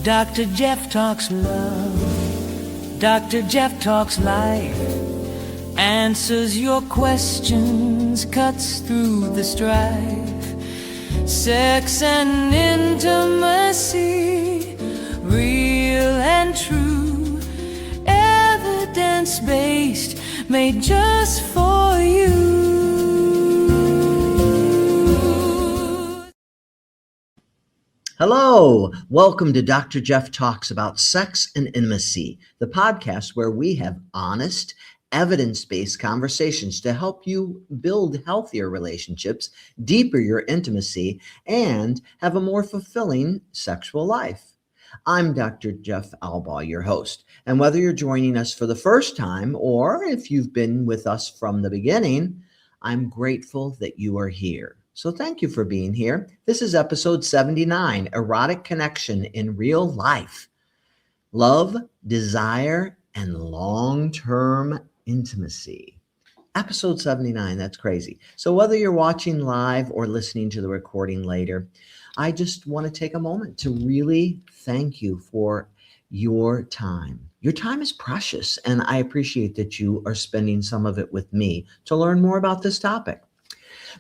Dr. Jeff talks love. Dr. Jeff talks life. Answers your questions, cuts through the strife. Sex and intimacy, real and true. Evidence-based, made just for you. Hello, welcome to Dr. Jeff Talks About Sex and Intimacy, the podcast where we have honest, evidence-based conversations to help you build healthier relationships, deeper your intimacy, and have a more fulfilling sexual life. I'm Dr. Jeff Albaugh, your host, and whether you're joining us for the first time or if you've been with us from the beginning, I'm grateful that you are here. So thank you for being here. This is episode 79, Erotic Connection in Real Life. Love, desire, and long-term intimacy. Episode 79, that's crazy. So whether you're watching live or listening to the recording later, I just want to take a moment to really thank you for your time. Your time is precious, and I appreciate that you are spending some of it with me to learn more about this topic.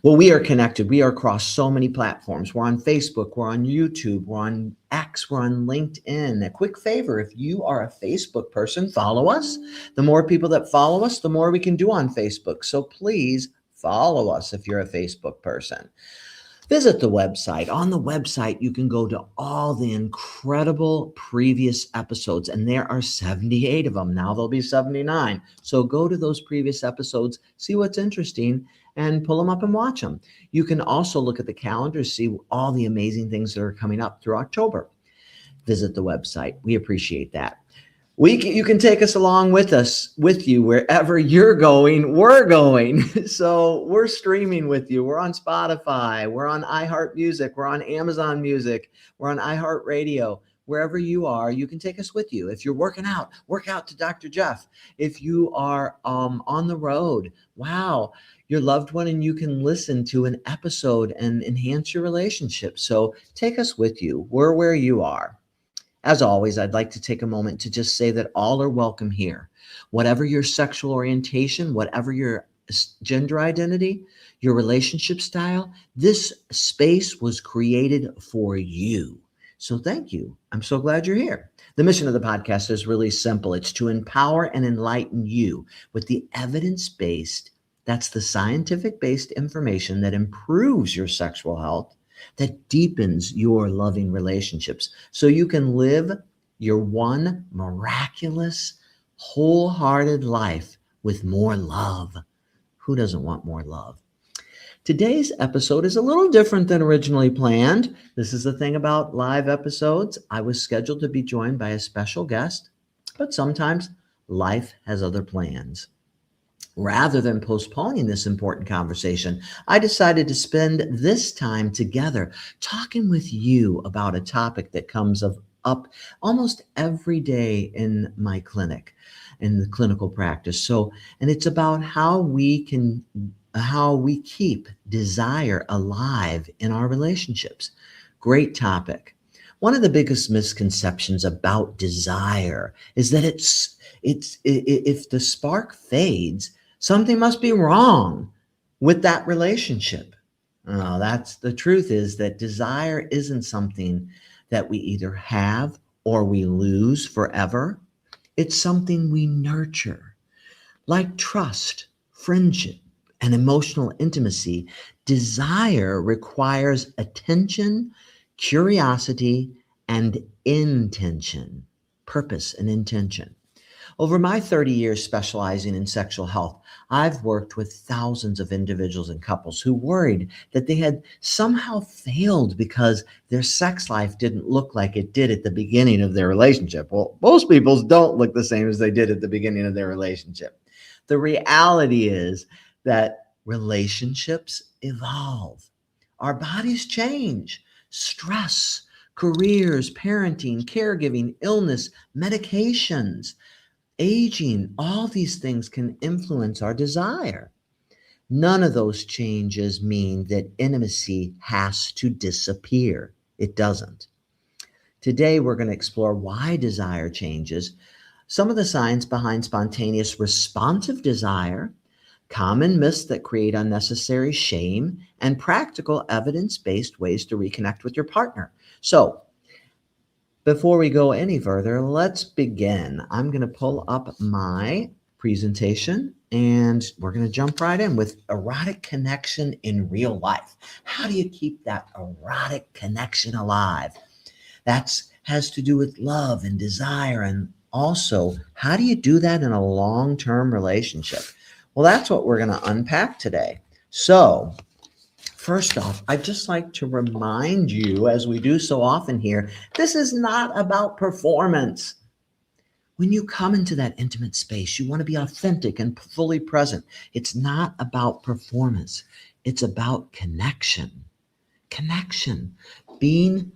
Well, we are connected. We are across so many platforms. We're on Facebook, we're on YouTube, we're on X, we're on LinkedIn. A quick favor, if you are a Facebook person, follow us. The more people that follow us, the more we can do on Facebook. So please follow us if you're a Facebook person. Visit the website. On the website, you can go to all the incredible previous episodes, and there are 78 of them. Now there'll be 79. So go to those previous episodes, see what's interesting, and pull them up and watch them. You can also look at the calendar, see all the amazing things that are coming up through October. Visit the website. We appreciate that. You can take us along with you wherever you're going, we're going. So we're streaming with you. We're on Spotify. We're on iHeart Music. We're on Amazon Music. We're on iHeart Radio. Wherever you are, you can take us with you. If you're working out, work out to Dr. Jeff. If you are on the road, wow, your loved one, and you can listen to an episode and enhance your relationship. So take us with you. We're where you are. As always, I'd like to take a moment to just say that all are welcome here. Whatever your sexual orientation, whatever your gender identity, your relationship style, this space was created for you. So thank you. I'm so glad you're here. The mission of the podcast is really simple. It's to empower and enlighten you with the evidence-based, that's the scientific-based information that improves your sexual health, that deepens your loving relationships so you can live your one miraculous, wholehearted life with more love. Who doesn't want more love? Today's episode is a little different than originally planned. This is the thing about live episodes. I was scheduled to be joined by a special guest, but sometimes life has other plans. Rather than postponing this important conversation, I decided to spend this time together talking with you about a topic that comes up almost every day in my clinic, in the clinical practice. And it's about how we keep desire alive in our relationships. Great topic. One of the biggest misconceptions about desire is that if the spark fades, something must be wrong with that relationship. The truth is that desire isn't something that we either have or we lose forever. It's something we nurture. Like trust, friendship, and emotional intimacy, desire requires attention, curiosity, and intention, purpose and intention. Over my 30 years specializing in sexual health, I've worked with thousands of individuals and couples who worried that they had somehow failed because their sex life didn't look like it did at the beginning of their relationship. Well, most people's don't look the same as they did at the beginning of their relationship. The reality is that relationships evolve. Our bodies change. Stress, careers, parenting, caregiving, illness, medications, aging, all these things can influence our desire. None of those changes mean that intimacy has to disappear. It doesn't. Today, we're going to explore why desire changes, some of the science behind spontaneous responsive desire, common myths that create unnecessary shame, and practical evidence-based ways to reconnect with your partner. So, before we go any further, let's begin. I'm going to pull up my presentation and we're going to jump right in with erotic connection in real life. How do you keep that erotic connection alive? That has to do with love and desire, and also how do you do that in a long-term relationship? Well, that's what we're going to unpack today. So, first off, I'd just like to remind you, as we do so often here, this is not about performance. When you come into that intimate space, you want to be authentic and fully present. It's not about performance. It's about connection. Connection. Being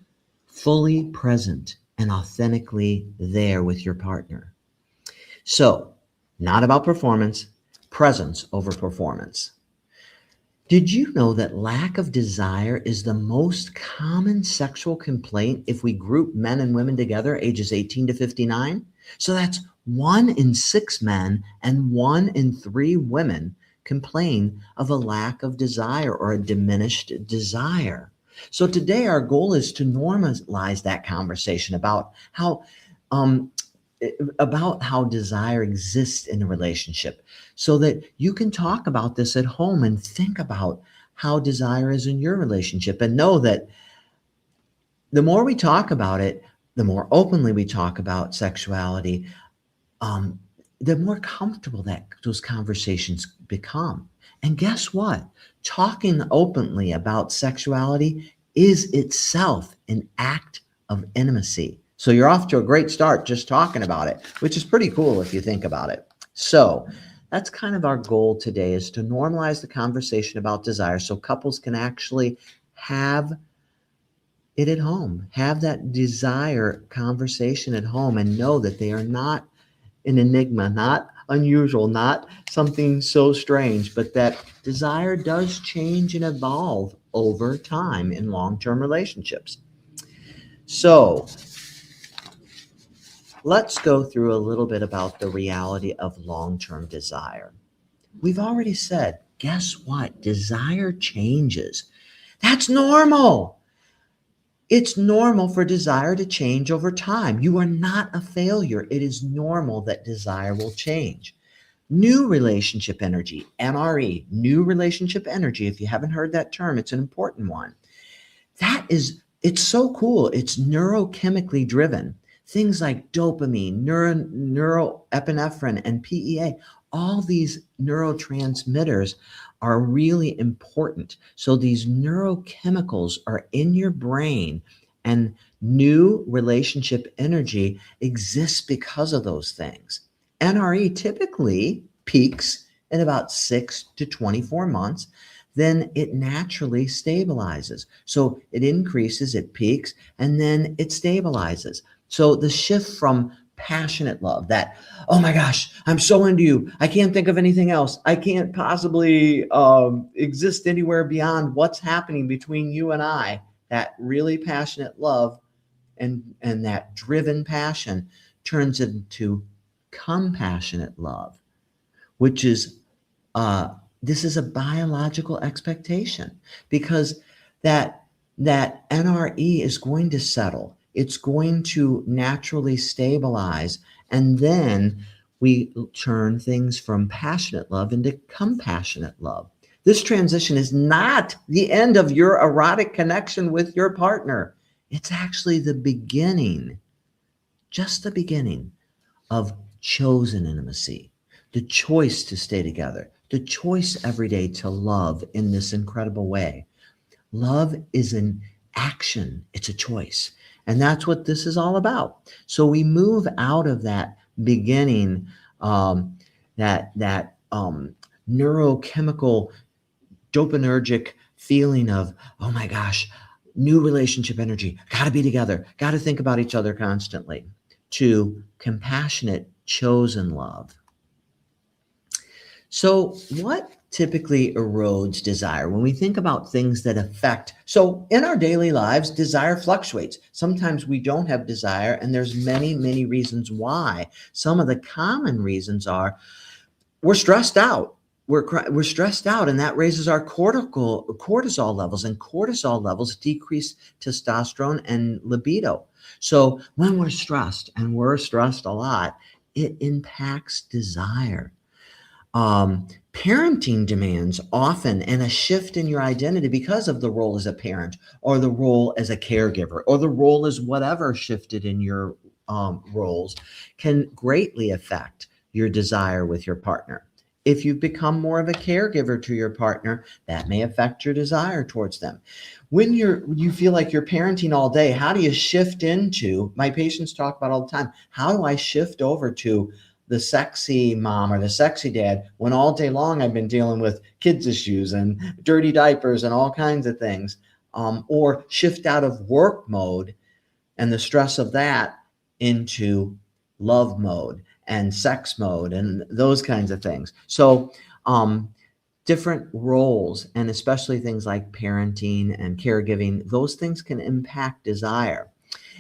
fully present and authentically there with your partner. So, not about performance, presence over performance. Did you know that lack of desire is the most common sexual complaint if we group men and women together ages 18 to 59? So that's 1 in 6 men and 1 in 3 women complain of a lack of desire or a diminished desire. So today our goal is to normalize that conversation about how desire exists in a relationship, so that you can talk about this at home and think about how desire is in your relationship, and know that the more we talk about it, the more openly we talk about sexuality, the more comfortable that those conversations become. And guess what? Talking openly about sexuality is itself an act of intimacy. So you're off to a great start just talking about it, which is pretty cool if you think about it. So that's kind of our goal today, is to normalize the conversation about desire so couples can actually have it at home, have that desire conversation at home, and know that they are not an enigma, not unusual, not something so strange, but that desire does change and evolve over time in long-term relationships. So let's go through a little bit about the reality of long-term desire. We've already said, guess what? Desire changes. That's normal. It's normal for desire to change over time. You are not a failure. It is normal that desire will change. New relationship energy, NRE, new relationship energy. If you haven't heard that term, it's an important one. It's so cool. It's neurochemically driven. Things like dopamine, neuroepinephrine, and PEA, all these neurotransmitters are really important. So these neurochemicals are in your brain, and new relationship energy exists because of those things. NRE typically peaks in about 6 to 24 months. Then it naturally stabilizes. So it increases, it peaks, and then it stabilizes. So the shift from passionate love, that, oh my gosh, I'm so into you, I can't think of anything else, I can't possibly exist anywhere beyond what's happening between you and I, that really passionate love and that driven passion turns into compassionate love, which is this is a biological expectation, because that NRE is going to settle. It's going to naturally stabilize, and then we turn things from passionate love into compassionate love. This transition is not the end of your erotic connection with your partner. It's actually the beginning, just the beginning of chosen intimacy, the choice to stay together, the choice every day to love in this incredible way. Love is an action. It's a choice. And that's what this is all about. So we move out of that beginning, neurochemical dopaminergic feeling of, oh my gosh, new relationship energy, got to be together, got to think about each other constantly, to compassionate, chosen love. So, what typically erodes desire when we think about things that affect? So, in our daily lives, desire fluctuates. Sometimes we don't have desire, and there's many, many reasons why. Some of the common reasons are we're stressed out. We're stressed out, and that raises our cortisol levels, and cortisol levels decrease testosterone and libido. So, when we're stressed, and we're stressed a lot, it impacts desire. Parenting demands often and a shift in your identity because of the role as a parent or the role as a caregiver or the role as whatever shifted in your roles can greatly affect your desire with your partner. If you've become more of a caregiver to your partner, that may affect your desire towards them. When you feel like you're parenting all day, how do you shift into, my patients talk about all the time, how do I shift over to the sexy mom or the sexy dad when all day long I've been dealing with kids issues and dirty diapers and all kinds of things, or shift out of work mode and the stress of that into love mode and sex mode and those kinds of things. So different roles, and especially things like parenting and caregiving, those things can impact desire.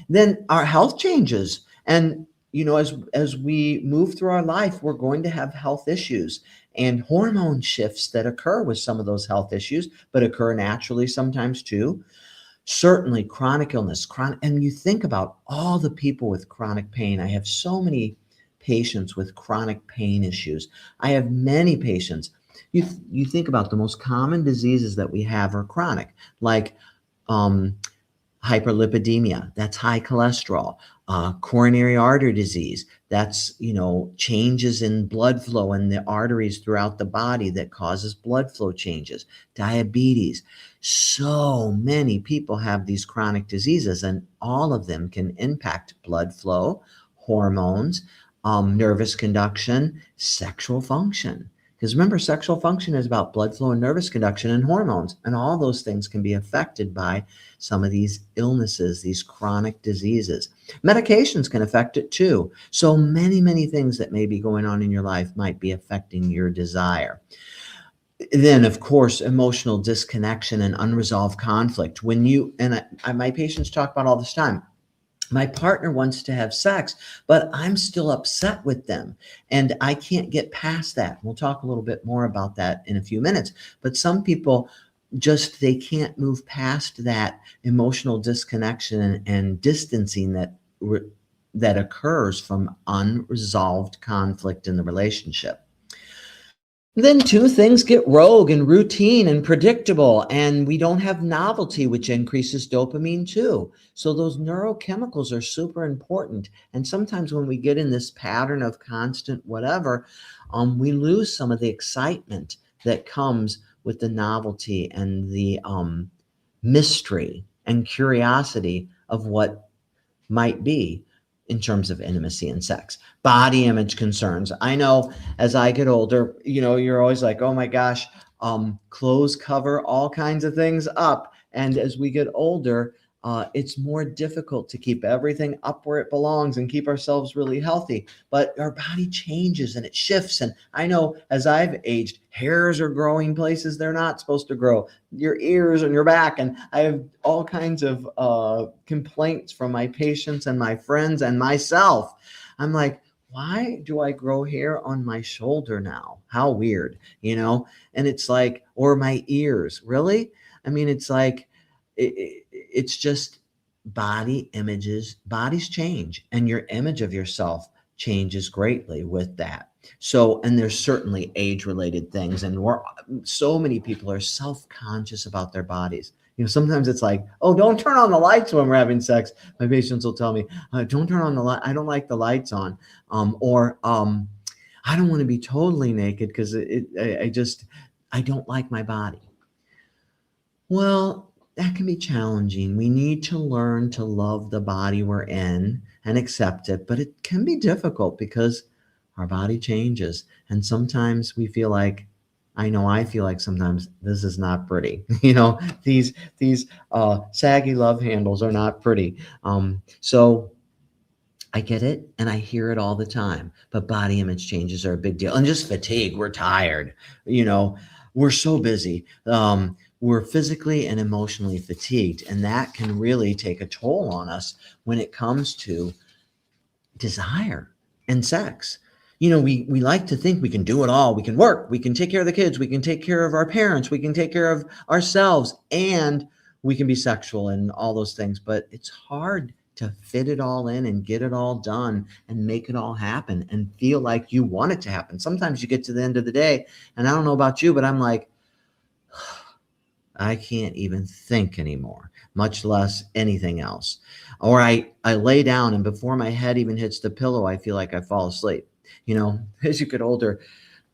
Then our health changes, and as we move through our life, we're going to have health issues and hormone shifts that occur with some of those health issues, but occur naturally sometimes too. Certainly chronic illness, and you think about all the people with chronic pain. I have so many patients with chronic pain issues. I have many patients. You think about the most common diseases that we have are chronic, like hyperlipidemia, that's high cholesterol, coronary artery disease, that's, changes in blood flow in the arteries throughout the body that causes blood flow changes, diabetes. So many people have these chronic diseases, and all of them can impact blood flow, hormones, nervous conduction, sexual function. Because remember, sexual function is about blood flow and nervous conduction and hormones, and all those things can be affected by some of these illnesses, these chronic diseases. Medications can affect it too. So many, many things that may be going on in your life might be affecting your desire. Then, of course, emotional disconnection and unresolved conflict. My patients talk about all this time, my partner wants to have sex, but I'm still upset with them and I can't get past that. We'll talk a little bit more about that in a few minutes. But some people they can't move past that emotional disconnection and distancing that occurs from unresolved conflict in the relationship. Then two things get rogue and routine and predictable, and we don't have novelty, which increases dopamine too. So those neurochemicals are super important. And sometimes when we get in this pattern of constant whatever, we lose some of the excitement that comes with the novelty and the mystery and curiosity of what might be in terms of intimacy and sex. Body image concerns. I know as I get older, you're always like, oh my gosh, clothes cover all kinds of things up. And as we get older, it's more difficult to keep everything up where it belongs and keep ourselves really healthy. But our body changes and it shifts. And I know as I've aged, hairs are growing places they're not supposed to grow, your ears and your back. And I have all kinds of complaints from my patients and my friends and myself. I'm like, why do I grow hair on my shoulder now? How weird, And it's like, or my ears, really? I mean, it's like, it's just bodies change, and your image of yourself changes greatly with that. So, and there's certainly age-related things, and so many people are self-conscious about their bodies. Sometimes it's like, oh, don't turn on the lights when we're having sex. My patients will tell me, don't turn on the light. I don't like the lights on. Or I don't want to be totally naked because I don't like my body. Well, that can be challenging. We need to learn to love the body we're in and accept it, but it can be difficult because our body changes. And sometimes we feel like, I feel like sometimes this is not pretty. These saggy love handles are not pretty. So I get it, and I hear it all the time, but body image changes are a big deal. And just fatigue, we're tired, we're so busy. We're physically and emotionally fatigued, and that can really take a toll on us when it comes to desire and sex. We like to think we can do it all. We can work, we can take care of the kids, we can take care of our parents, we can take care of ourselves, and we can be sexual and all those things. But it's hard to fit it all in and get it all done and make it all happen and feel like you want it to happen. Sometimes you get to the end of the day, and I don't know about you, but I'm like, I can't even think anymore, much less anything else. Or I lay down, and before my head even hits the pillow, I feel like I fall asleep. As you get older,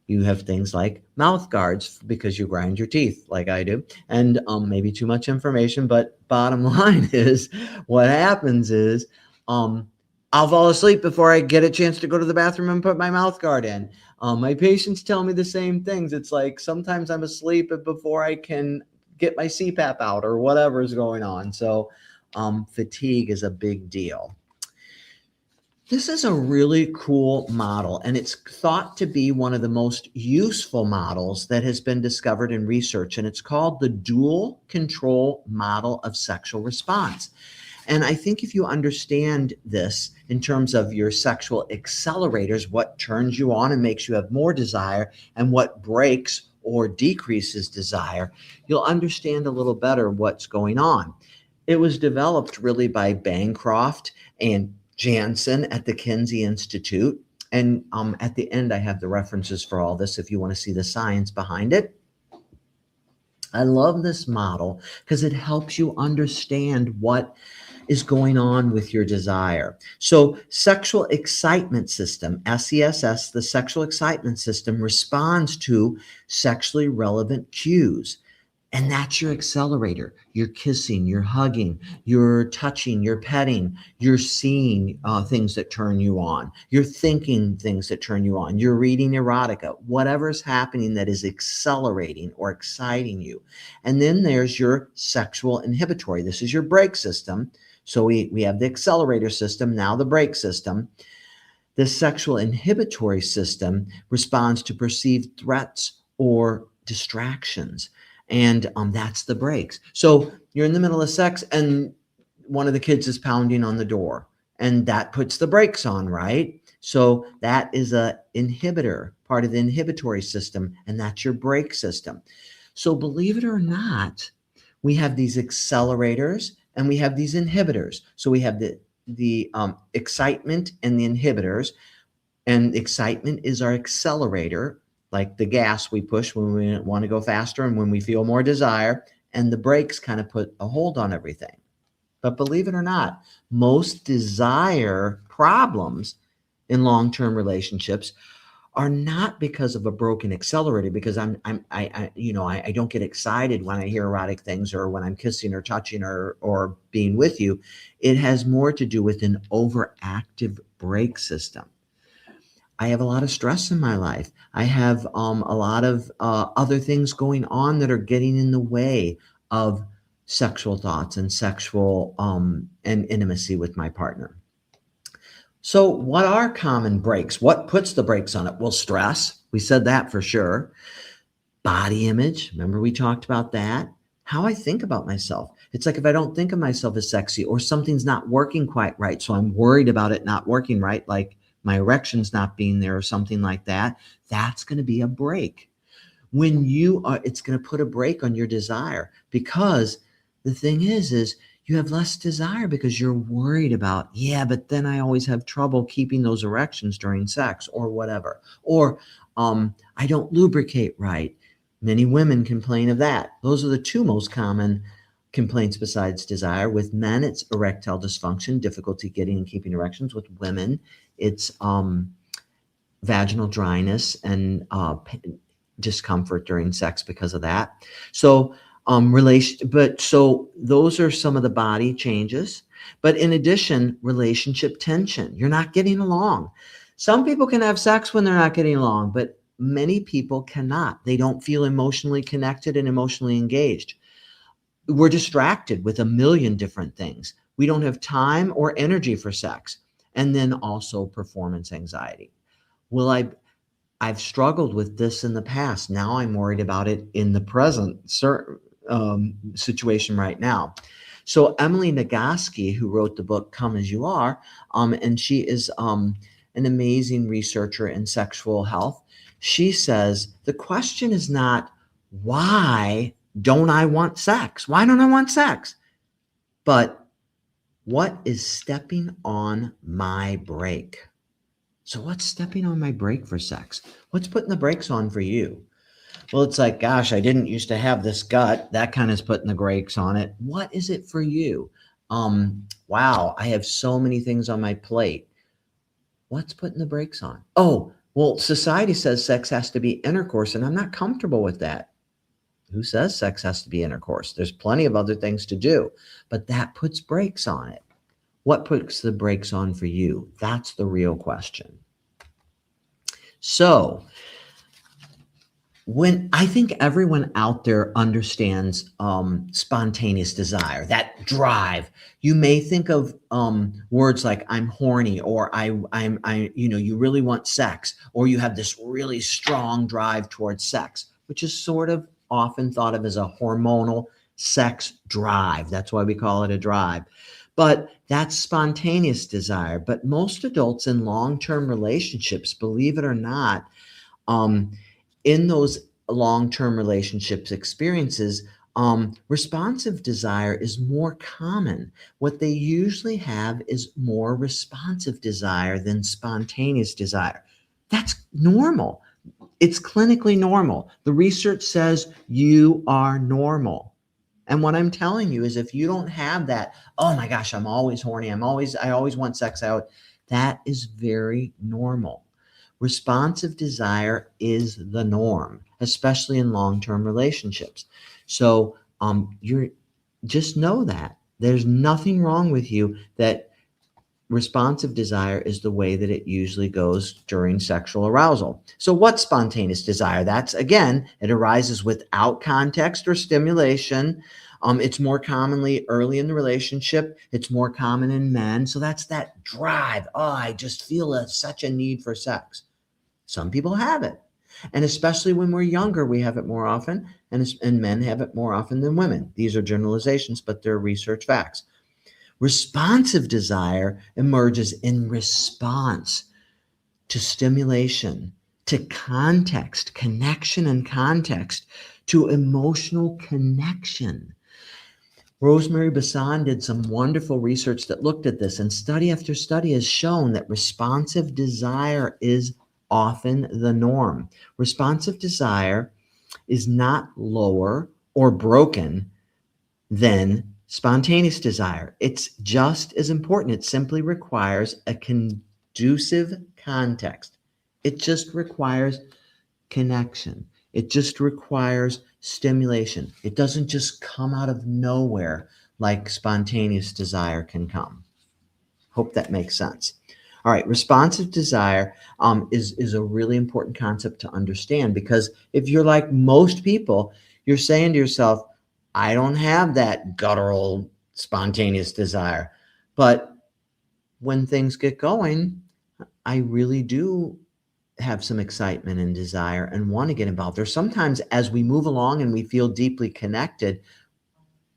you have things like mouth guards because you grind your teeth like I do, and maybe too much information. But bottom line is, what happens is I'll fall asleep before I get a chance to go to the bathroom and put my mouth guard in. My patients tell me the same things. It's like sometimes I'm asleep before I can get my CPAP out or whatever is going on. So fatigue is a big deal. This is a really cool model, and it's thought to be one of the most useful models that has been discovered in research, and it's called the dual control model of sexual response. And I think if you understand this in terms of your sexual accelerators, what turns you on and makes you have more desire, and what breaks or decreases desire, you'll understand a little better what's going on. It was developed really by Bancroft and Jansen at the Kinsey Institute. And at the end, I have the references for all this if you want to see the science behind it. I love this model because it helps you understand what is going on with your desire. So sexual excitement system, SESS, the sexual excitement system responds to sexually relevant cues. And that's your accelerator. You're kissing, you're hugging, you're touching, you're petting, you're seeing things that turn you on, you're thinking things that turn you on, you're reading erotica, whatever's happening that is accelerating or exciting you. And then there's your sexual inhibitory. This is your brake system. So we have the accelerator system, now the brake system. The sexual inhibitory system responds to perceived threats or distractions. And that's the brakes. So you're in the middle of sex and one of the kids is pounding on the door, and that puts the brakes on, right? So that is a inhibitor, part of the inhibitory system, and that's your brake system. So believe it or not, we have these accelerators and we have these inhibitors. So we have the excitement and the inhibitors, and excitement is our accelerator, like the gas we push when we want to go faster and when we feel more desire, and the brakes kind of put a hold on everything. But believe it or not, most desire problems in long-term relationships are not because of a broken accelerator, because I don't get excited when I hear erotic things or when I'm kissing or touching or being with you. It has more to do with an overactive brake system. I have a lot of stress in my life. I have a lot of other things going on that are getting in the way of sexual thoughts and sexual and intimacy with my partner. So what are common brakes? What puts the brakes on it? Well, stress. We said that for sure. Body image. Remember we talked about that? How I think about myself. It's like if I don't think of myself as sexy or something's not working quite right, so I'm worried about it not working right, like my erection's not being there or something like that, that's going to be a brake. When it's going to put a brake on your desire, because the thing is you have less desire because you're worried about, but then I always have trouble keeping those erections during sex or whatever. Or I don't lubricate right. Many women complain of that. Those are the two most common complaints besides desire. With men, it's erectile dysfunction, difficulty getting and keeping erections. With women, it's vaginal dryness and discomfort during sex because of that. So so those are some of the body changes. But in addition, relationship tension. You're not getting along. Some people can have sex when they're not getting along, but many people cannot. They don't feel emotionally connected and emotionally engaged. We're distracted with a million different things. We don't have time or energy for sex. And then also performance anxiety. Well, I've struggled with this in the past. Now I'm worried about it in the present situation right now. So Emily Nagoski, who wrote the book Come As You Are, and she is an amazing researcher in sexual health. She says the question is not why don't I want sex? Why don't I want sex? But what is stepping on my brake? So what's stepping on my brake for sex? What's putting the brakes on for you? Well, it's like, gosh, I didn't used to have this gut. That kind of is putting the brakes on it. What is it for you? Wow, I have so many things on my plate. What's putting the brakes on? Oh, well, society says sex has to be intercourse, and I'm not comfortable with that. Who says sex has to be intercourse? There's plenty of other things to do, but that puts brakes on it. What puts the brakes on for you? That's the real question. So, when I think everyone out there understands spontaneous desire, that drive. You may think of words like "I'm horny" or you really want sex, or you have this really strong drive towards sex, which is sort of often thought of as a hormonal sex drive. That's why we call it a drive. But that's spontaneous desire. But most adults in long-term relationships, believe it or not, in those long-term relationships experiences, responsive desire is more common. What they usually have is more responsive desire than spontaneous desire. That's normal. It's clinically normal. The research says you are normal. And what I'm telling you is if you don't have that, oh my gosh, I'm always horny, I always want sex out, that is very normal. Responsive desire is the norm, especially in long-term relationships. So you're just know that there's nothing wrong with you, that responsive desire is the way that it usually goes during sexual arousal. So what's spontaneous desire? That's, again, it arises without context or stimulation. It's more commonly early in the relationship. It's more common in men. So that's that drive. Oh, I just feel such a need for sex. Some people have it. And especially when we're younger, we have it more often, and men have it more often than women. These are generalizations, but they're research facts. Responsive desire emerges in response to stimulation, to context, connection and context, to emotional connection. Rosemary Bassan did some wonderful research that looked at this, and study after study has shown that responsive desire is often the norm. Responsive desire is not lower or broken than spontaneous desire. It's just as important. It simply requires a conducive context. It just requires connection. It just requires stimulation. It doesn't just come out of nowhere like spontaneous desire can come. Hope that makes sense. All right, responsive desire is a really important concept to understand, because if you're like most people, you're saying to yourself, I don't have that guttural spontaneous desire. But when things get going, I really do have some excitement and desire and want to get involved. Or sometimes as we move along and we feel deeply connected,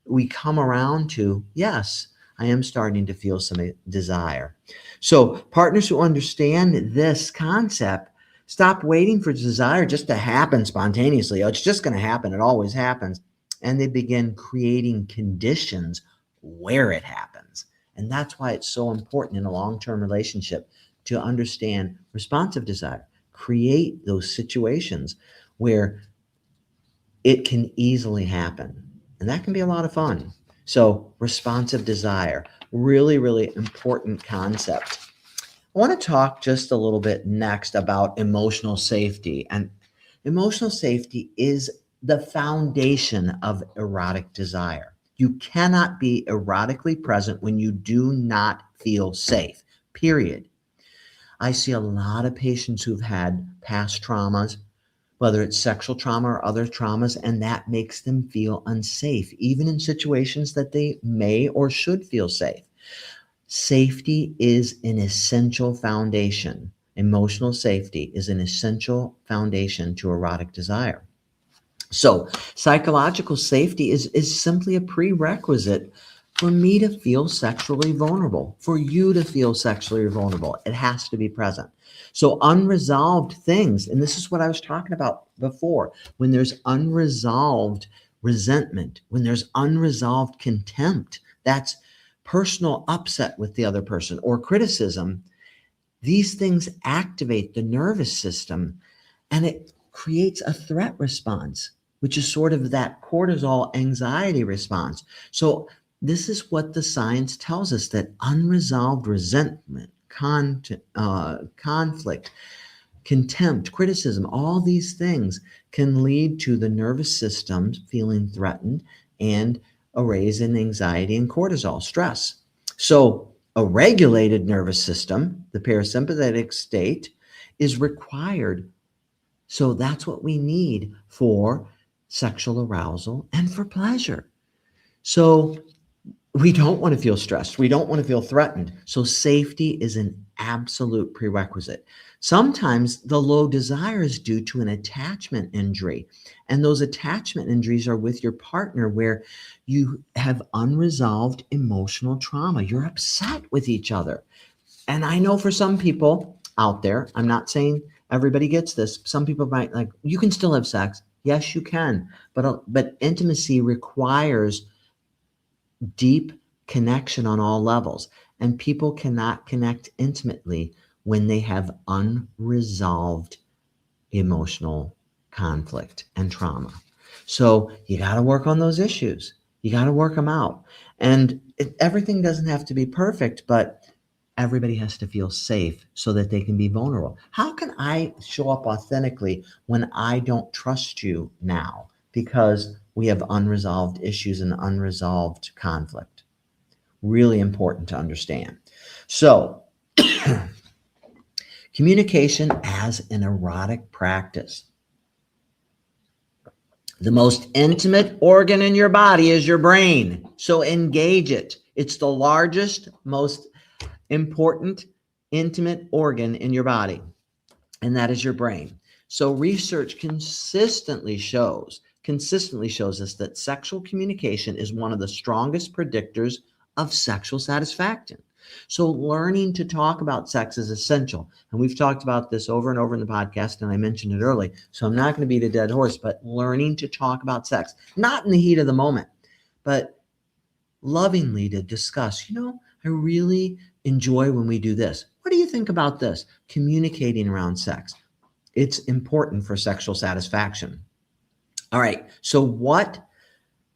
we come around to, yes, I am starting to feel some desire. So partners who understand this concept stop waiting for desire just to happen spontaneously. Oh, it's just going to happen. It always happens. And they begin creating conditions where it happens. And that's why it's so important in a long-term relationship to understand responsive desire. Create those situations where it can easily happen. And that can be a lot of fun. So responsive desire, really, really important concept. I want to talk just a little bit next about emotional safety. And emotional safety is the foundation of erotic desire. You cannot be erotically present when you do not feel safe, period. I see a lot of patients who've had past traumas, whether it's sexual trauma or other traumas, and that makes them feel unsafe, even in situations that they may or should feel safe. Safety is an essential foundation. Emotional safety is an essential foundation to erotic desire. So, psychological safety is simply a prerequisite for me to feel sexually vulnerable, for you to feel sexually vulnerable. It has to be present. So, unresolved things, and this is what I was talking about before, when there's unresolved resentment, when there's unresolved contempt, that's personal upset with the other person or criticism. These things activate the nervous system and it creates a threat response, which is sort of that cortisol anxiety response. So, this is what the science tells us, that unresolved resentment, conflict, contempt, criticism, all these things can lead to the nervous system feeling threatened and a raise in anxiety and cortisol, stress. So, a regulated nervous system, the parasympathetic state, is required. So that's what we need for sexual arousal and for pleasure. So we don't want to feel stressed. We don't want to feel threatened. So safety is an absolute prerequisite. Sometimes the low desire is due to an attachment injury. And those attachment injuries are with your partner where you have unresolved emotional trauma. You're upset with each other. And I know for some people out there, I'm not saying everybody gets this. Some people might like, you can still have sex. Yes, you can. But intimacy requires deep connection on all levels. And people cannot connect intimately when they have unresolved emotional conflict and trauma. So you got to work on those issues. You got to work them out. And everything doesn't have to be perfect, but everybody has to feel safe so that they can be vulnerable. How can I show up authentically when I don't trust you now because we have unresolved issues and unresolved conflict? Really important to understand. So, communication as an erotic practice. The most intimate organ in your body is your brain. So engage it. It's the largest, most important, intimate organ in your body, and that is your brain. So research consistently shows us that sexual communication is one of the strongest predictors of sexual satisfaction. So learning to talk about sex is essential. And we've talked about this over and over in the podcast, and I mentioned it early. So I'm not going to beat a dead horse, but learning to talk about sex, not in the heat of the moment, but lovingly to discuss, I really enjoy when we do this. What do you think about this? Communicating around sex. It's important for sexual satisfaction. All right. So what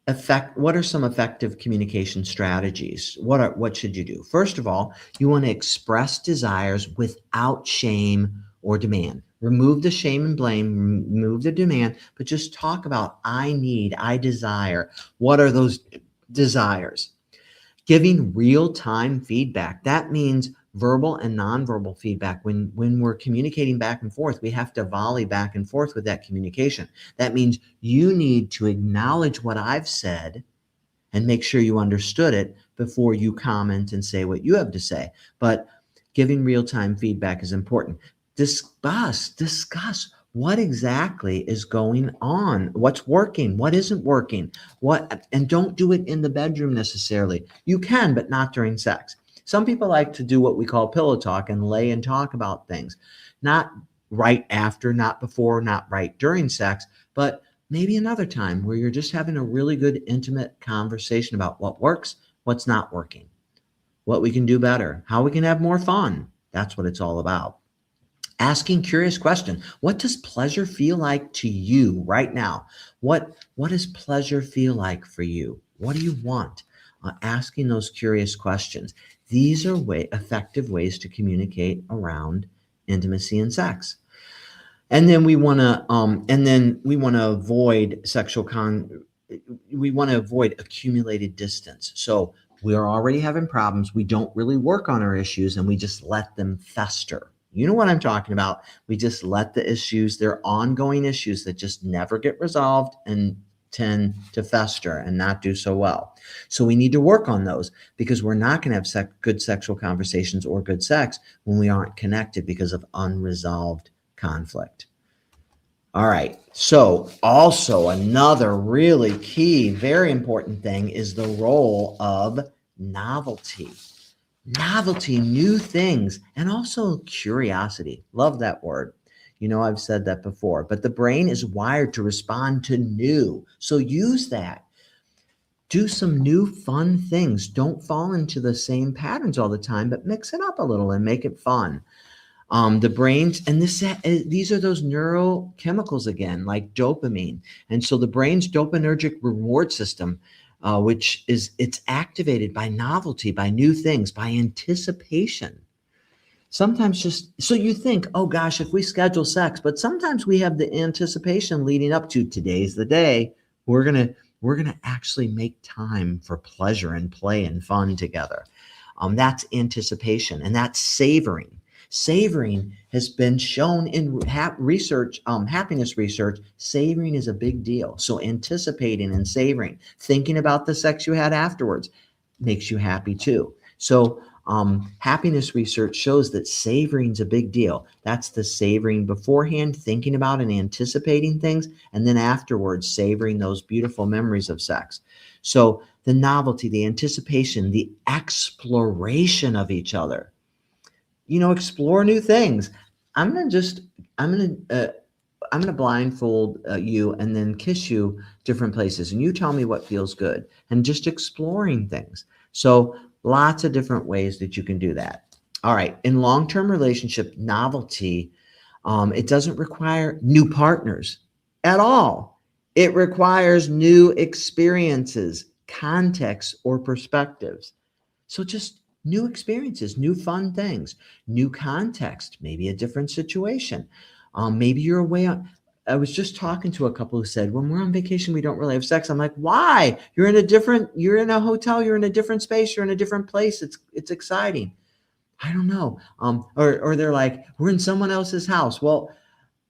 are some effective communication strategies? What should you do? First of all, you want to express desires without shame or demand. Remove the shame and blame, remove the demand, but just talk about I need, I desire. What are those desires? Giving real-time feedback. That means verbal and nonverbal feedback. When we're communicating back and forth, we have to volley back and forth with that communication. That means you need to acknowledge what I've said and make sure you understood it before you comment and say what you have to say. But giving real-time feedback is important. Discuss what exactly is going on, what's working, what isn't working, and don't do it in the bedroom necessarily. You can, but not during sex. Some people like to do what we call pillow talk and lay and talk about things, not right after, not before, not right during sex, but maybe another time where you're just having a really good intimate conversation about what works, what's not working, what we can do better, how we can have more fun. That's what it's all about. Asking curious questions. What does pleasure feel like to you right now? What does pleasure feel like for you? What do you want? Asking those curious questions. These are effective ways to communicate around intimacy and sex. And then we want to avoid we want to avoid accumulated distance. So we're already having problems. We don't really work on our issues and we just let them fester. You know what I'm talking about. We just let the issues, they're ongoing issues that just never get resolved. And tend to fester and not do so well. So we need to work on those, because we're not going to have good sexual conversations or good sex when we aren't connected because of unresolved conflict. All right. So also another really key, very important thing is the role of novelty. Novelty, new things, and also curiosity. Love that word. I've said that before, but the brain is wired to respond to new. So use that. Do some new fun things. Don't fall into the same patterns all the time, but mix it up a little and make it fun. The brains, and these are those neurochemicals again, like dopamine. And so the brain's dopaminergic reward system, it's activated by novelty, by new things, by anticipation. Sometimes just so you think, oh gosh, if we schedule sex, but sometimes we have the anticipation leading up to today's the day. We're gonna actually make time for pleasure and play and fun together. That's anticipation, and that's savoring. Savoring has been shown in research, happiness research. Savoring is a big deal. So anticipating and savoring, thinking about the sex you had afterwards, makes you happy too. So happiness research shows that savoring is a big deal. That's the savoring beforehand, thinking about and anticipating things, and then afterwards savoring those beautiful memories of sex. So the novelty, the anticipation, the exploration of each other. Explore new things. I'm gonna blindfold you and then kiss you different places, and you tell me what feels good, and just exploring things. So lots of different ways that you can do that. All right. In long-term relationship, novelty, it doesn't require new partners at all. It requires new experiences, contexts, or perspectives. So just new experiences, new fun things, new context, maybe a different situation. Maybe you're away I was just talking to a couple who said, when we're on vacation, we don't really have sex. I'm like, why? You're in a hotel, you're in a different space, you're in a different place. It's exciting. I don't know. Or they're like, we're in someone else's house. Well,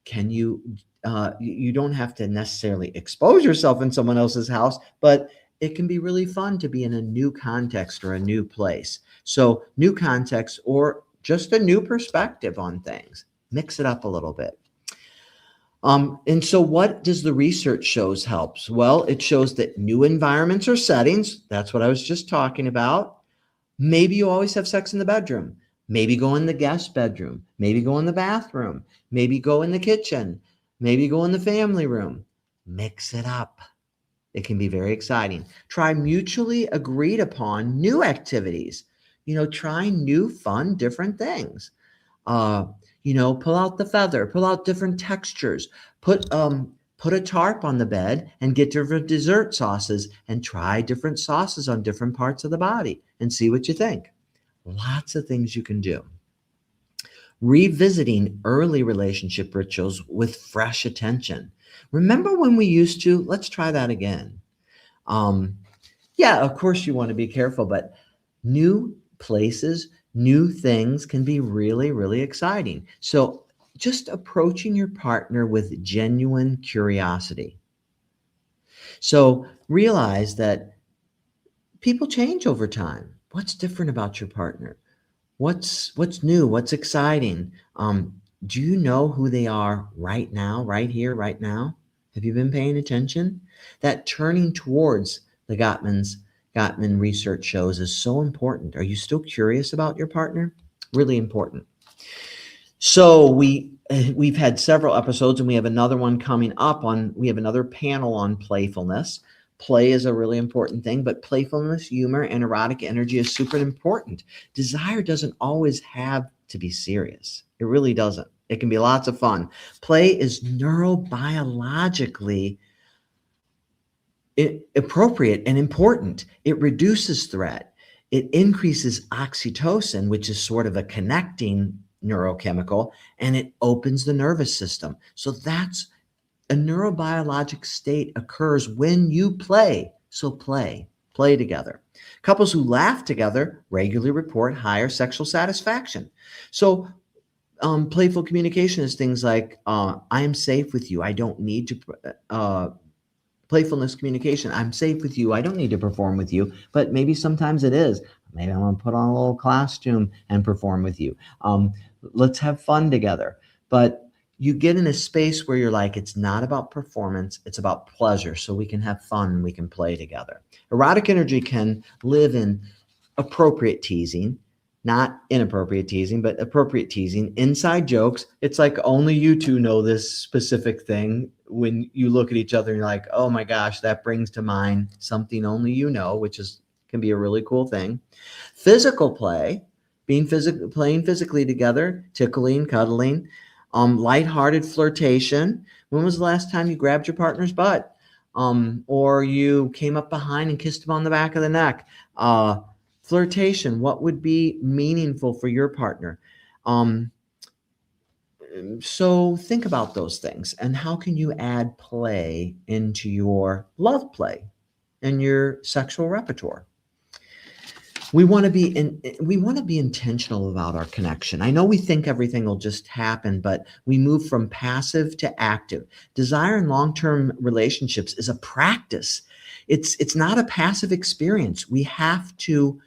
can you don't have to necessarily expose yourself in someone else's house, but it can be really fun to be in a new context or a new place. So new context or just a new perspective on things. Mix it up a little bit. And so what does the research shows helps? Well, it shows that new environments or settings, that's what I was just talking about. Maybe you always have sex in the bedroom. Maybe go in the guest bedroom. Maybe go in the bathroom. Maybe go in the kitchen. Maybe go in the family room. Mix it up. It can be very exciting. Try mutually agreed upon new activities. Try new, fun, different things. Pull out the feather, pull out different textures, put a tarp on the bed and get different dessert sauces and try different sauces on different parts of the body and see what you think. Lots of things you can do. Revisiting early relationship rituals with fresh attention. Remember when we used to? Let's try that again. Yeah, of course you want to be careful, but new places, new things can be really, really exciting. So just approaching your partner with genuine curiosity. So realize that people change over time. What's different about your partner? What's new? What's exciting? Do you know who they are right now, right here, right now? Have you been paying attention? That turning towards the Gottman research shows is so important. Are you still curious about your partner? Really important. So we've had several episodes, and we have another one coming up we have another panel on playfulness. Play is a really important thing, but playfulness, humor, and erotic energy is super important. Desire doesn't always have to be serious. It really doesn't. It can be lots of fun. Play is neurobiologically appropriate and important. It reduces threat. It increases oxytocin, which is sort of a connecting neurochemical, and it opens the nervous system. So that's a neurobiologic state occurs when you play. So play together. Couples who laugh together regularly report higher sexual satisfaction. So playful communication is things like, I am safe with you. I don't need to Playfulness communication. I'm safe with you. I don't need to perform with you, but maybe sometimes it is. Maybe I'm going to put on a little costume and perform with you. Let's have fun together. But you get in a space where you're like, it's not about performance, it's about pleasure. So we can have fun, we can play together. Erotic energy can live in appropriate teasing, not inappropriate teasing, but appropriate teasing, inside jokes. It's like only you two know this specific thing. When you look at each other, you're like, oh my gosh, that brings to mind something only you know, which can be a really cool thing. Physical play, playing physically together, tickling, cuddling, lighthearted flirtation. When was the last time you grabbed your partner's butt? Or you came up behind and kissed him on the back of the neck? Flirtation, what would be meaningful for your partner? So think about those things, and how can you add play into your love play and your sexual repertoire? We want to be intentional about our connection. I know we think everything will just happen, but we move from passive to active. Desire in long-term relationships is a practice. It's not a passive experience. We have to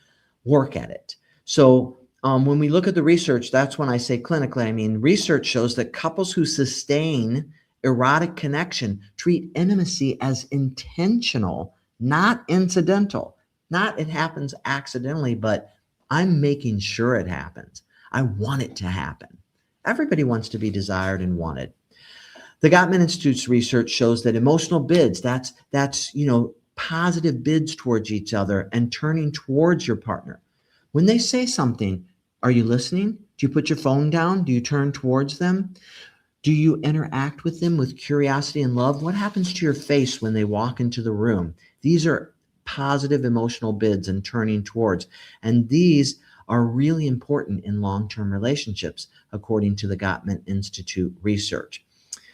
work at it. So when we look at the research, that's when I say clinically, I mean research shows that couples who sustain erotic connection treat intimacy as intentional, not incidental. Not it happens accidentally, but I'm making sure it happens. I want it to happen. Everybody wants to be desired and wanted. The Gottman Institute's research shows that emotional bids, that's positive bids towards each other and turning towards your partner. When they say something, are you listening? Do you put your phone down? Do you turn towards them? Do you interact with them with curiosity and love? What happens to your face when they walk into the room? These are positive emotional bids and turning towards. And these are really important in long-term relationships, according to the Gottman Institute research.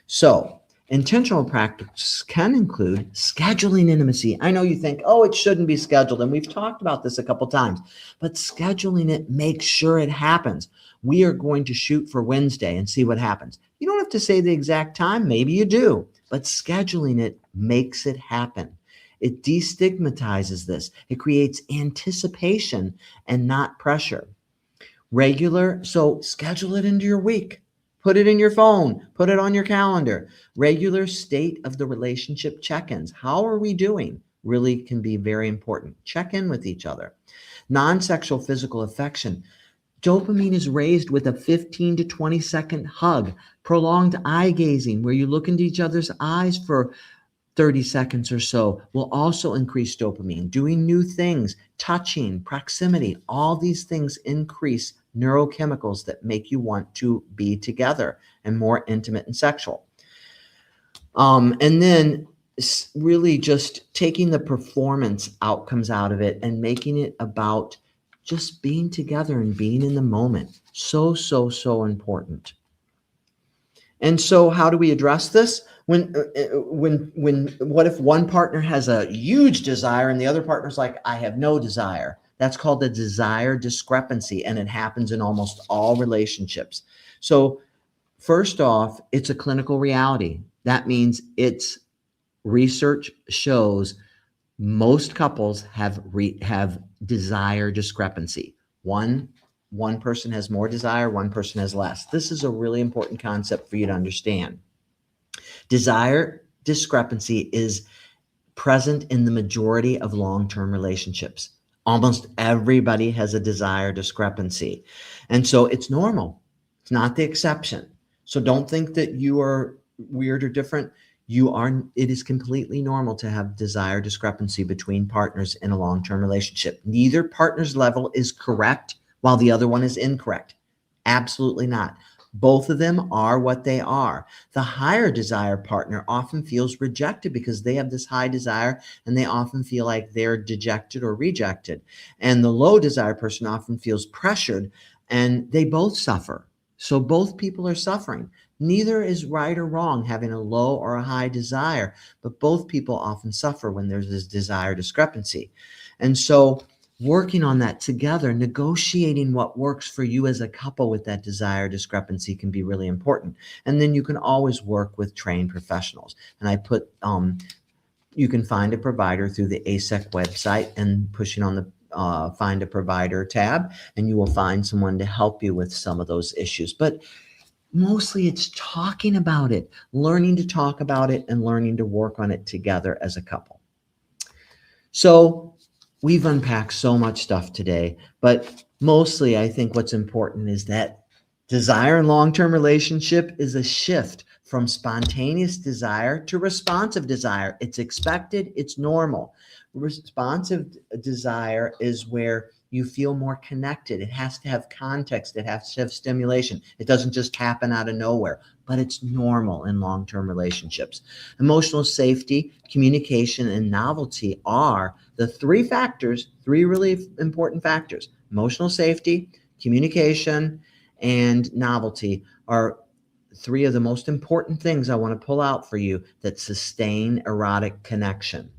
So intentional practice can include scheduling intimacy. I know you think, oh, it shouldn't be scheduled. And we've talked about this a couple times, but scheduling it makes sure it happens. We are going to shoot for Wednesday and see what happens. You don't have to say the exact time. Maybe you do, but scheduling it makes it happen. It destigmatizes this. It creates anticipation and not pressure. So schedule it into your week. Put it in your phone. Put it on your calendar. Regular state of the relationship check-ins. How are we doing? Really can be very important. Check in with each other. Non-sexual physical affection. Dopamine is raised with a 15 to 20 second hug. Prolonged eye gazing, where you look into each other's eyes for 30 seconds or so, will also increase dopamine. Doing new things, touching, proximity, all these things increase neurochemicals that make you want to be together and more intimate and sexual. And then really just taking the performance outcomes out of it and making it about just being together and being in the moment. So important. And so how do we address this? What if one partner has a huge desire and the other partner's like, I have no desire? That's called a desire discrepancy, and it happens in almost all relationships. So first off, it's a clinical reality. That means research shows most couples have desire discrepancy. One person has more desire, one person has less. This is a really important concept for you to understand. Desire discrepancy is present in the majority of long-term relationships. Almost everybody has a desire discrepancy. And so it's normal. It's not the exception. So don't think that you are weird or different. It is completely normal to have desire discrepancy between partners in a long-term relationship. Neither partner's level is correct while the other one is incorrect. Absolutely not. Both of them are what they are. The higher desire partner often feels rejected because they have this high desire and they often feel like they're dejected or rejected. And the low desire person often feels pressured, and they both suffer. So both people are suffering. Neither is right or wrong, having a low or a high desire, but both people often suffer when there's this desire discrepancy. And so working on that together, negotiating what works for you as a couple with that desire discrepancy can be really important. And then you can always work with trained professionals. And I put You can find a provider through the ASEC website and pushing on the Find a Provider tab, and you will find someone to help you with some of those issues. But mostly it's talking about it, learning to talk about it, and learning to work on it together as a couple. So we've unpacked so much stuff today, but mostly I think what's important is that desire in long-term relationship is a shift from spontaneous desire to responsive desire. It's expected, it's normal. Responsive desire is where you feel more connected. It has to have context, it has to have stimulation. It doesn't just happen out of nowhere, but it's normal in long-term relationships. Emotional safety, communication, and novelty are the three really important factors. Emotional safety, communication, and novelty are three of the most important things I want to pull out for you that sustain erotic connection.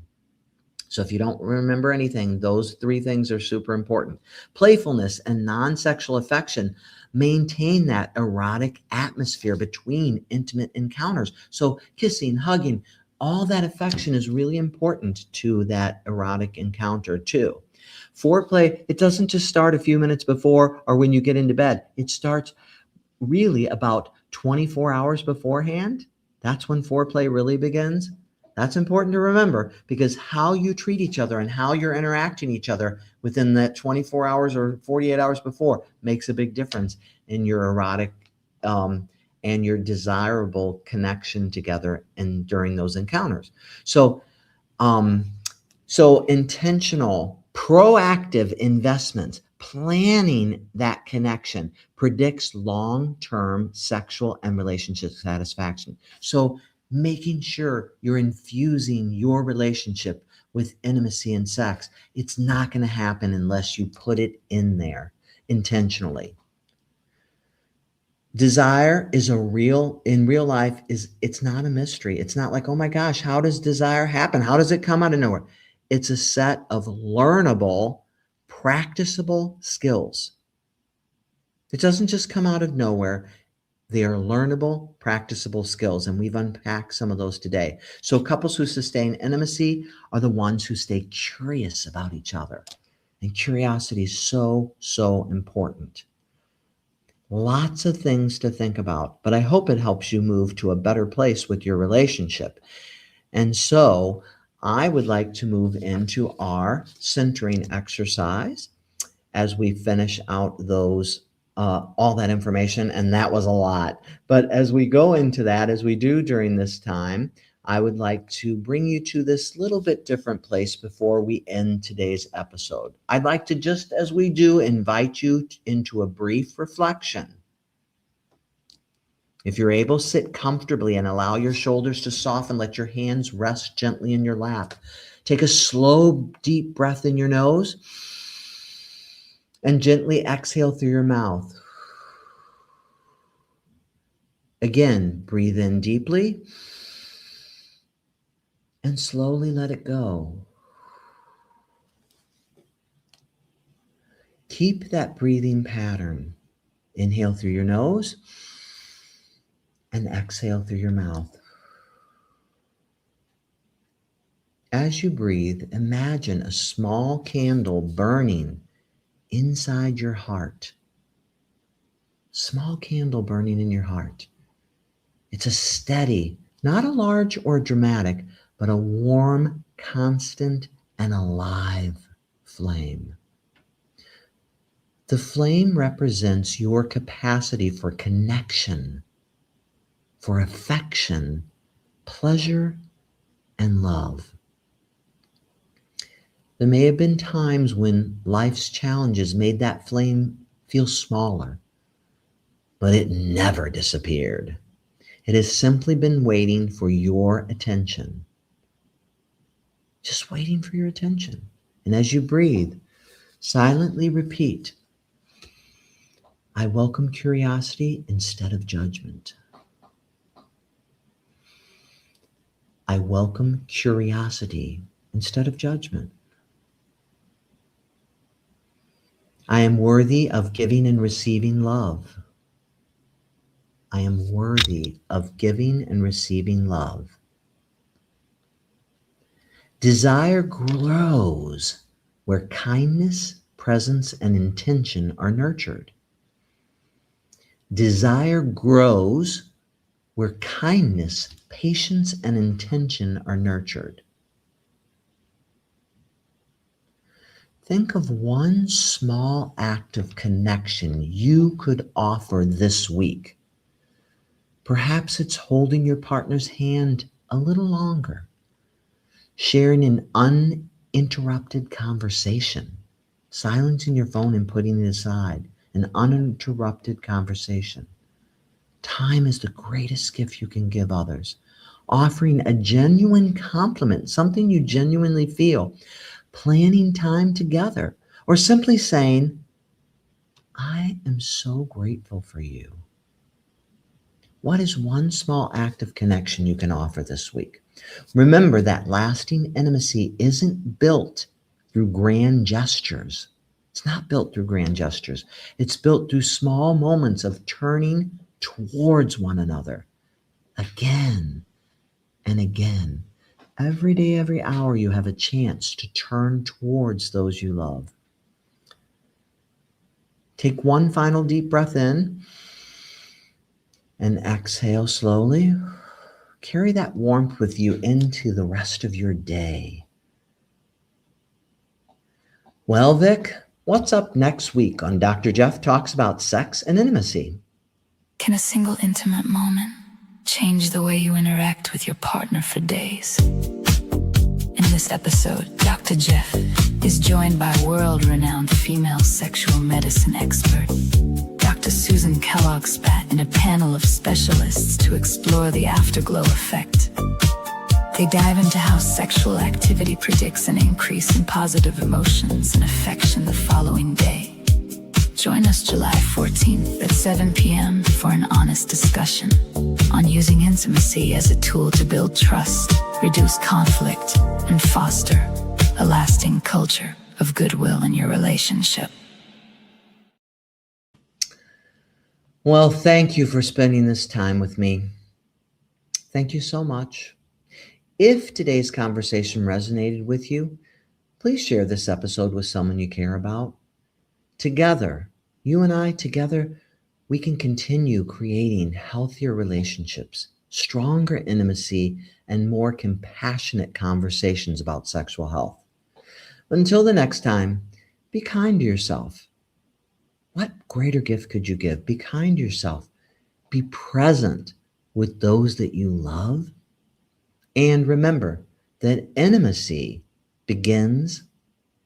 So if you don't remember anything, those three things are super important. Playfulness and non-sexual affection maintain that erotic atmosphere between intimate encounters. So kissing, hugging, all that affection is really important to that erotic encounter too. Foreplay, it doesn't just start a few minutes before or when you get into bed. It starts really about 24 hours beforehand. That's when foreplay really begins. That's important to remember because how you treat each other and how you're interacting each other within that 24 hours or 48 hours before makes a big difference in your erotic and your desirable connection together and during those encounters. So intentional, proactive investments, planning that connection predicts long-term sexual and relationship satisfaction. So making sure you're infusing your relationship with intimacy and sex, it's not going to happen unless you put it in there intentionally. Desire is in real life it's not a mystery. It's not like, oh my gosh, how does desire happen? How does it come out of nowhere? It's a set of learnable, practicable skills. It doesn't just come out of nowhere. They are learnable, practicable skills, and we've unpacked some of those today. So couples who sustain intimacy are the ones who stay curious about each other. And curiosity is so, so important. Lots of things to think about, but I hope it helps you move to a better place with your relationship. And so I would like to move into our centering exercise as we finish out those all that information, and that was a lot. But as we go into that, as we do during this time, I would like to bring you to this little bit different place before we end today's episode. I'd like to, just as we do, invite you into a brief reflection. If you're able, sit comfortably and allow your shoulders to soften. Let your hands rest gently in your lap. Take a slow, deep breath in your nose and gently exhale through your mouth. Again, breathe in deeply and slowly let it go. Keep that breathing pattern. Inhale through your nose and exhale through your mouth. As you breathe, imagine a small candle burning inside your heart. Small candle burning in your heart. It's a steady, not a large or dramatic, but a warm, constant, and alive flame. The flame represents your capacity for connection, for affection, pleasure, and love. There may have been times when life's challenges made that flame feel smaller, but it never disappeared. It has simply been waiting for your attention. Just waiting for your attention. And as you breathe, silently repeat, I welcome curiosity instead of judgment. I welcome curiosity instead of judgment. I am worthy of giving and receiving love. I am worthy of giving and receiving love. Desire grows where kindness, presence, and intention are nurtured. Desire grows where kindness, patience, and intention are nurtured. Think of one small act of connection you could offer this week. Perhaps it's holding your partner's hand a little longer, sharing an uninterrupted conversation, silencing your phone and putting it aside, an uninterrupted conversation. Time is the greatest gift you can give others. Offering a genuine compliment, something you genuinely feel, planning time together, or simply saying, I am so grateful for you. What is one small act of connection you can offer this week? Remember that lasting intimacy isn't built through grand gestures. It's not built through grand gestures. It's built through small moments of turning towards one another again and again. Every day, every hour, you have a chance to turn towards those you love. Take one final deep breath in and exhale slowly. Carry that warmth with you into the rest of your day. Well, Vic, what's up next week on Dr. Jeff Talks About Sex and Intimacy? Can a single intimate moment change the way you interact with your partner for days? In this episode, Dr. Jeff is joined by world-renowned female sexual medicine expert, Dr. Susan Kellogg-Spatt, and a panel of specialists to explore the afterglow effect. They dive into how sexual activity predicts an increase in positive emotions and affection the following day. Join us July 14th at 7 p.m. for an honest discussion on using intimacy as a tool to build trust, reduce conflict, and foster a lasting culture of goodwill in your relationship. Well, thank you for spending this time with me. Thank you so much. If today's conversation resonated with you, please share this episode with someone you care about. Together, you and I together, we can continue creating healthier relationships, stronger intimacy, and more compassionate conversations about sexual health. But until the next time, be kind to yourself. What greater gift could you give? Be kind to yourself. Be present with those that you love. And remember that intimacy begins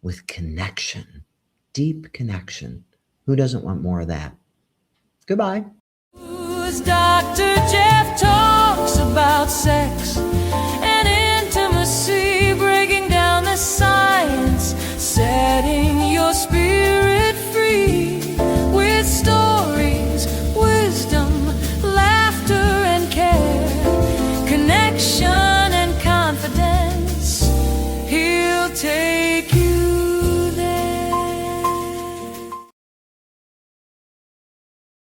with connection, deep connection. Who doesn't want more of that? Goodbye. Dr. Jeff talks about sex